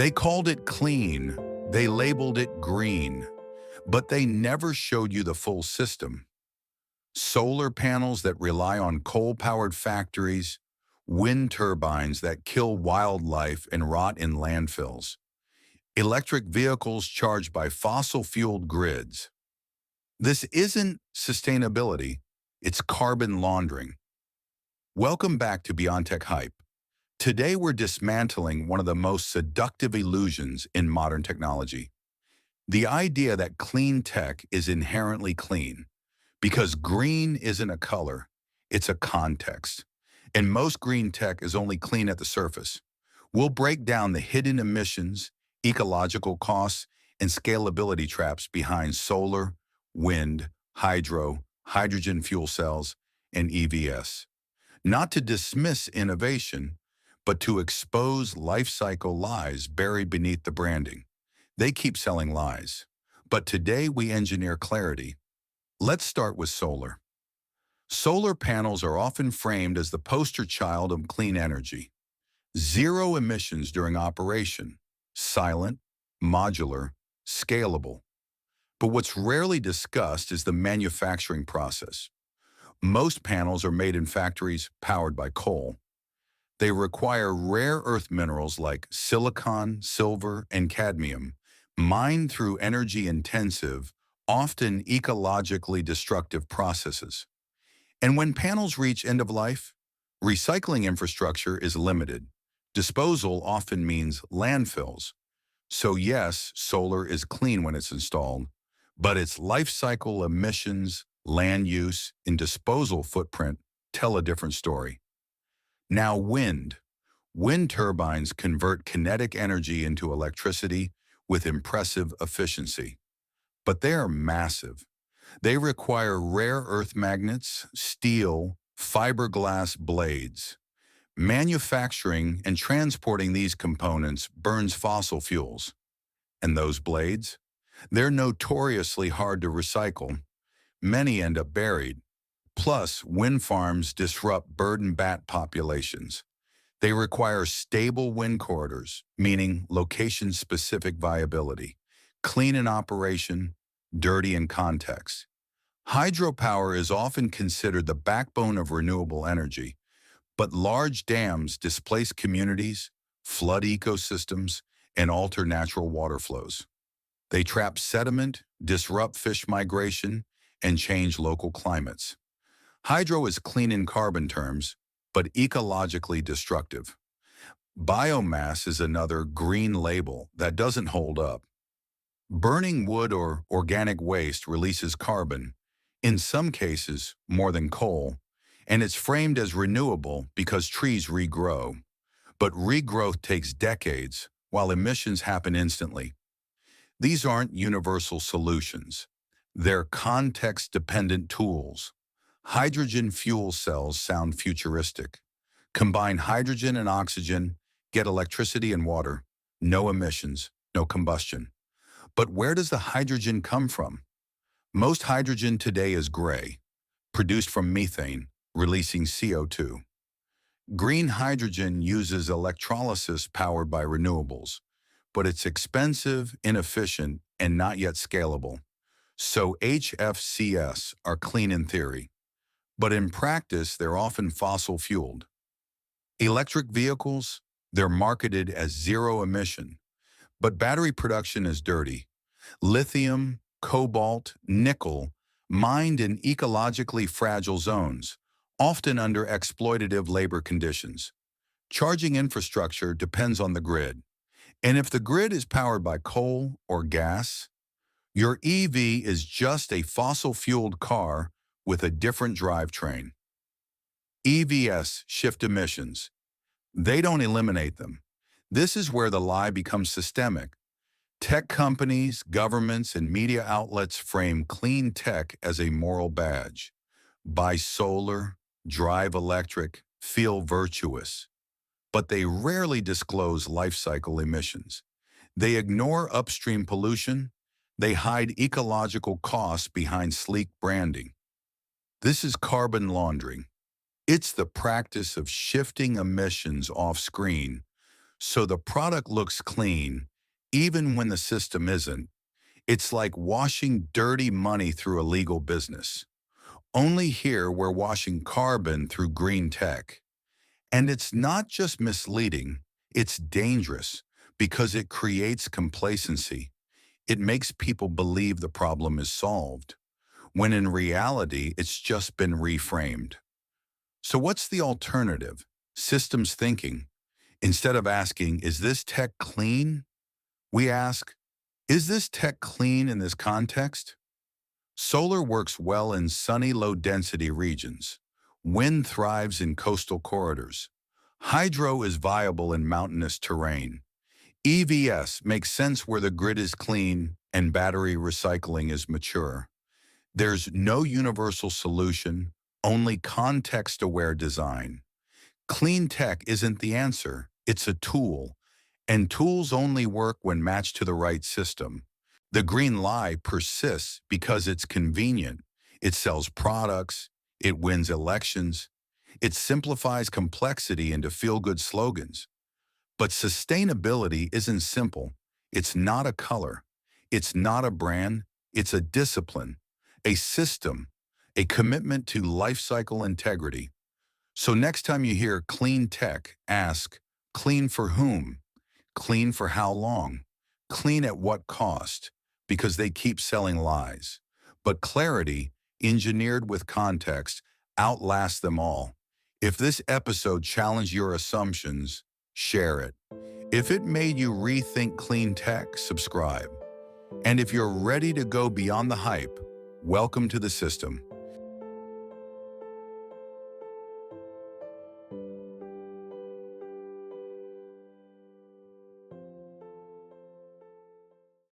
They called it clean, they labeled it green, but they never showed you the full system. Solar panels that rely on coal-powered factories, wind turbines that kill wildlife and rot in landfills, electric vehicles charged by fossil-fueled grids. This isn't sustainability, it's carbon laundering. Welcome back to Beyond Tech Hype. Today we're dismantling one of the most seductive illusions in modern technology. The idea that clean tech is inherently clean. Because green isn't a color, it's a context. And most green tech is only clean at the surface. We'll break down the hidden emissions, ecological costs, and scalability traps behind solar, wind, hydro, hydrogen fuel cells, and EVs. Not to dismiss innovation, but to expose life cycle lies buried beneath the branding. They keep selling lies. But today we engineer clarity. Let's start with solar. Solar panels are often framed as the poster child of clean energy. Zero emissions during operation, silent, modular, scalable. But what's rarely discussed is the manufacturing process. Most panels are made in factories powered by coal. They require rare earth minerals like silicon, silver, and cadmium, mined through energy-intensive, often ecologically destructive processes. And when panels reach end of life, recycling infrastructure is limited. Disposal often means landfills. So yes, solar is clean when it's installed, but its life cycle emissions, land use, and disposal footprint tell a different story. Now wind. Wind turbines convert kinetic energy into electricity with impressive efficiency. But they are massive. They require rare earth magnets, steel, fiberglass blades. Manufacturing and transporting these components burns fossil fuels. And those blades? They're notoriously hard to recycle. Many end up buried. Plus, wind farms disrupt bird and bat populations. They require stable wind corridors, meaning location-specific viability, clean in operation, dirty in context. Hydropower is often considered the backbone of renewable energy, but large dams displace communities, flood ecosystems, and alter natural water flows. They trap sediment, disrupt fish migration, and change local climates. Hydro is clean in carbon terms, but ecologically destructive. Biomass is another green label that doesn't hold up. Burning wood or organic waste releases carbon, in some cases more than coal, and it's framed as renewable because trees regrow. But regrowth takes decades, while emissions happen instantly. These aren't universal solutions. They're context-dependent tools. Hydrogen fuel cells sound futuristic. Combine hydrogen and oxygen, get electricity and water, no emissions, no combustion. But where does the hydrogen come from? Most hydrogen today is gray, produced from methane, releasing CO2. Green hydrogen uses electrolysis powered by renewables, but it's expensive, inefficient, and not yet scalable. So HFCS are clean in theory, but in practice they're often fossil-fueled. Electric vehicles, they're marketed as zero emission, but battery production is dirty. Lithium, cobalt, nickel, mined in ecologically fragile zones, often under exploitative labor conditions. Charging infrastructure depends on the grid. And if the grid is powered by coal or gas, your EV is just a fossil-fueled car with a different drivetrain. EVs shift emissions. They don't eliminate them. This is where the lie becomes systemic. Tech companies, governments, and media outlets frame clean tech as a moral badge. Buy solar, drive electric, feel virtuous. But they rarely disclose life cycle emissions. They ignore upstream pollution. They hide ecological costs behind sleek branding. This is carbon laundering. It's the practice of shifting emissions off-screen So the product looks clean, even when the system isn't. It's like washing dirty money through a legal business. Only here we're washing carbon through green tech. And it's not just misleading, it's dangerous because it creates complacency. It makes people believe the problem is solved, when in reality, it's just been reframed. So what's the alternative? Systems thinking. Instead of asking, is this tech clean? We ask, is this tech clean in this context? Solar works well in sunny, low-density regions. Wind thrives in coastal corridors. Hydro is viable in mountainous terrain. EVS makes sense where the grid is clean and battery recycling is mature. There's no universal solution, only context-aware design. Clean tech isn't the answer, it's a tool, and tools only work when matched to the right system. The green lie persists because it's convenient. It sells products, it wins elections, it simplifies complexity into feel-good slogans. But sustainability isn't simple. It's not a color. It's not a brand. It's a discipline, a system, a commitment to life cycle integrity. So next time you hear clean tech, ask, clean for whom? Clean for how long? Clean at what cost? Because they keep selling lies. But clarity, engineered with context, outlasts them all. If this episode challenged your assumptions, share it. If it made you rethink clean tech, subscribe. And if you're ready to go beyond the hype, welcome to the system.